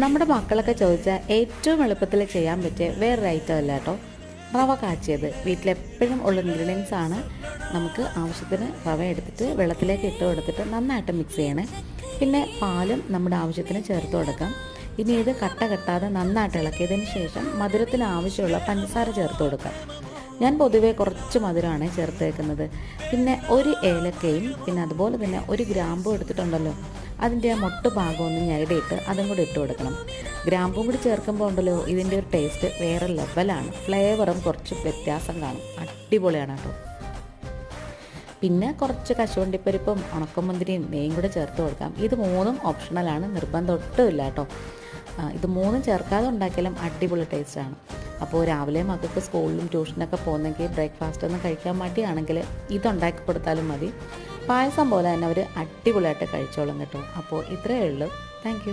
നമ്മുടെ മക്കളൊക്കെ ചോദിച്ചാൽ ഏറ്റവും എളുപ്പത്തിൽ ചെയ്യാൻ പറ്റിയ വേറൊരു ഐറ്റം അല്ല കേട്ടോ, റവ കാച്ചിയത്. വീട്ടിലെപ്പോഴും ഉള്ള ഇൻഗ്രീഡിയൻസ് ആണ്. നമുക്ക് ആവശ്യത്തിന് റവ എടുത്തിട്ട് വെള്ളത്തിലേക്ക് ഇട്ട് കൊടുത്തിട്ട് നന്നായിട്ട് മിക്സ് ചെയ്യണേ. പിന്നെ പാലും നമ്മുടെ ആവശ്യത്തിന് ചേർത്ത് കൊടുക്കാം. ഇനി ഇത് കട്ട കെട്ടാതെ നന്നായിട്ട് ഇളക്കിയതിന് ശേഷം മധുരത്തിന് ആവശ്യമുള്ള പഞ്ചസാര ചേർത്ത് കൊടുക്കാം. ഞാൻ പൊതുവേ കുറച്ച് മധുരമാണ് ചേർത്തേക്കുന്നത്. പിന്നെ ഒരു ഏലക്കയും പിന്നെ അതുപോലെ തന്നെ ഒരു ഗ്രാമ്പും എടുത്തിട്ടുണ്ടല്ലോ, അതിൻ്റെ ആ മൊട്ട് ഭാഗം ഒന്ന് ഞെരടിയിട്ട് അതും കൂടി ഇട്ട് കൊടുക്കണം. ഗ്രാമ്പും കൂടി ചേർക്കുമ്പോൾ ഉണ്ടല്ലോ ഇതിൻ്റെ ഒരു ടേസ്റ്റ് വേറെ ലെവലാണ്. ഫ്ലേവറും കുറച്ച് വ്യത്യാസം കാണും. അടിപൊളിയാണ് കേട്ടോ. പിന്നെ കുറച്ച് കശുവണ്ടിപ്പരിപ്പും ഉണക്കമുന്തിരിയും നെയ്യും കൂടെ ചേർത്ത് കൊടുക്കാം. ഇത് മൂന്നും ഓപ്ഷണലാണ്, നിർബന്ധം ഒട്ടുമില്ല കേട്ടോ. ഇത് മൂന്നും ചേർക്കാതെ ഉണ്ടാക്കിയാലും അടിപൊളി ടേസ്റ്റാണ്. അപ്പോൾ രാവിലെ മക്കൾക്ക് സ്കൂളിലും ട്യൂഷനൊക്കെ പോകുന്നെങ്കിൽ ബ്രേക്ക്ഫാസ്റ്റ് ഒന്നും കഴിക്കാൻ മടിയാണെങ്കിൽ ഇതുണ്ടാക്കി കൊടുത്താലും മതി. പായസം പോലെ തന്നെ അവർ അടിപൊളിയായിട്ട് കഴിച്ചോളും കേട്ടോ. അപ്പോൾ ഇത്രയേ ഉള്ളൂ. താങ്ക്